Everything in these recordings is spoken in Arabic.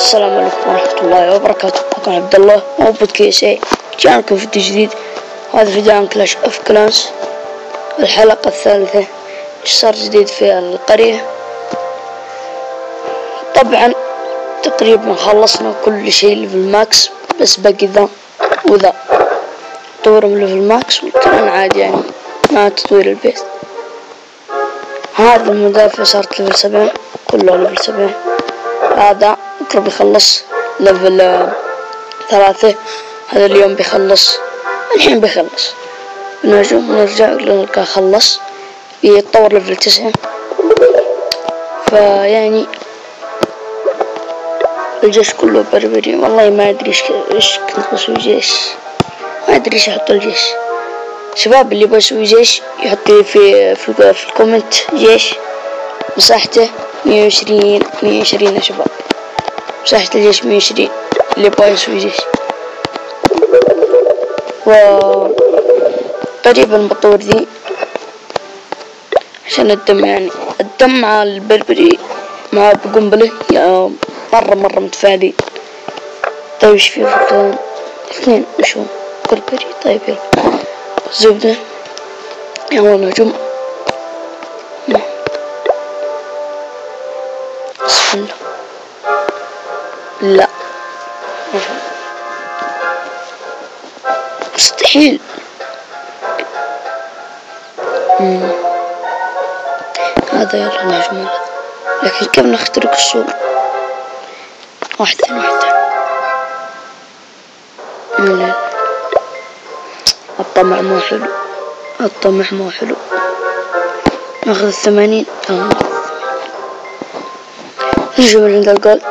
السلام عليكم ورحمة الله وبركاته. معكم عبد الله وبودكاست جاءكم فيديو جديد. هذا فيديو عن كلاش اوف كلانس الحلقة الثالثة. صار جديد في القرية. طبعا تقريبا خلصنا كل شيء ليفل ماكس، بس باقي ذا وذا طورهم ليفل ماكس والكلام عادي يعني مع تطوير البيت. هذا المدافع صارت ليفل 7، كله ليفل 7. هذا بكرة بيخلص ليفل 3. هذا اليوم بيخلص، الحين بيخلص، نرجع نلقاه خلص، بيتطور ليفل 9. فيعني الجيش كله بربري. والله ما ادري ايش كنت بسوي جيش، ما ادري ايش احط الجيش. شباب اللي بيسوي جيش يحط لي في الكومنت جيش مساحته 120 يا شباب. مساحة الجيش 120 اللي يبغى يسوي جيش. وقريبا بطور ذي عشان الدم، يعني الدم مع البربري مع بقنبله يا مرة متفاعلين. طيب ايش في فكرة اثنين شو بربري؟ طيب يلا زبدة، يلا نهجم. بسم الله. لا مستحيل. هذا يلا نهجم، لكن كيف نخترق السور؟ واحدة. لا الطمع مو حلو، الطمع مو حلو. ناخذ 80. نجيب عند الجولد.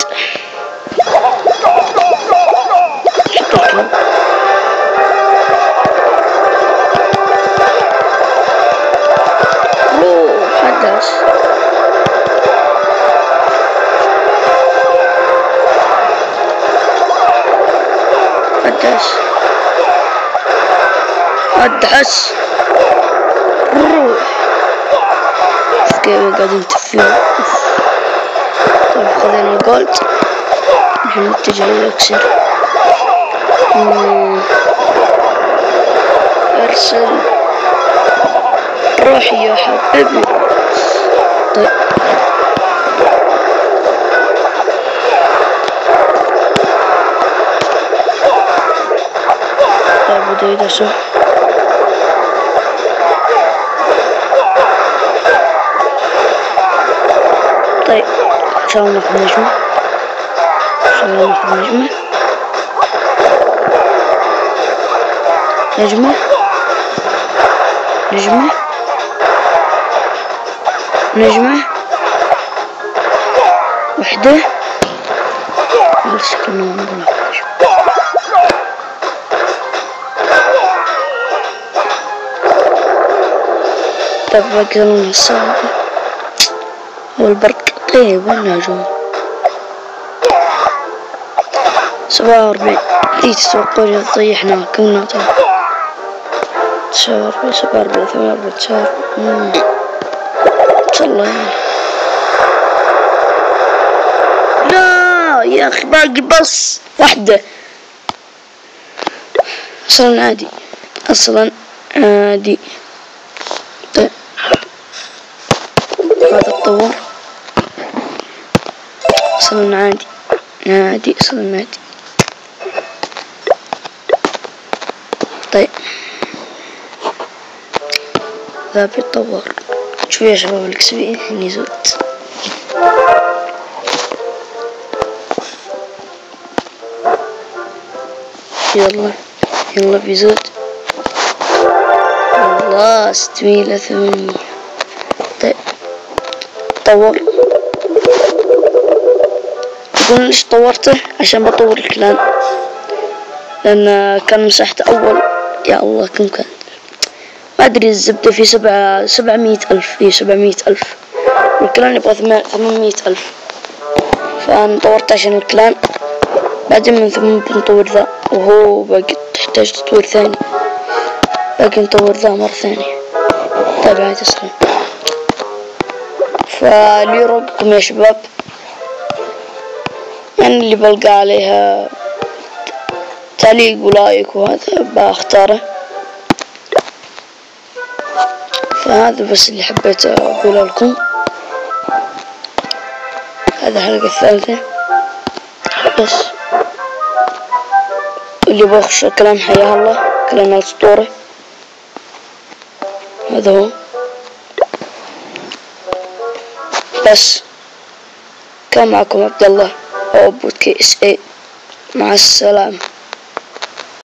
أدعس روح كيف قاعدين تفيون. طيب خذينا الجولد، الحين نتجه للإكسير. أرسل روحي يا حبيبي. طيب بدأ يدسوا. طيب سووا ناخذ نجمة، نجمة وحدة. بس كنا نقول طيب باقي لنا الصعب والبرق. طيب والنجوم 47. دي تتوقعون طيحنا كنا 47 48 49. الله يعني. لا يا اخي باقي بس واحدة. اصلا عادي. طيب هذا الطور اصلا عادي. طيب ذا بيتطور. شوف يا شباب الاكسبي الحين يزود. يلا بيزود. والله 600 إلى 800. طيب طور. يقول ليش طورته؟ عشان بطور الكلان، لأن كان مساحته أول يا الله كم كان ما أدري. الزبدة في 700,000. في 700,000 والكلان يبغى 800,000. فأنا طورت عشان الكلان، بعدين من ثم بنطور ذا، وهو باقي تحتاج تطوير ثاني، باقي نطور ذا مرة ثانية. طيب عادي أصلا. فاليورو بكم يا شباب يعني اللي بلقى عليها تعليق ولايك وهذا بختاره. فهذا بس اللي حبيت أقوله لكم. هذا الحلقة الثالثة بس. اللي بخش كلام حياه الله، كلام الأسطورة، هذا هو. بس كان معكم عبد الله أو بودكي اس اي. مع السلامة.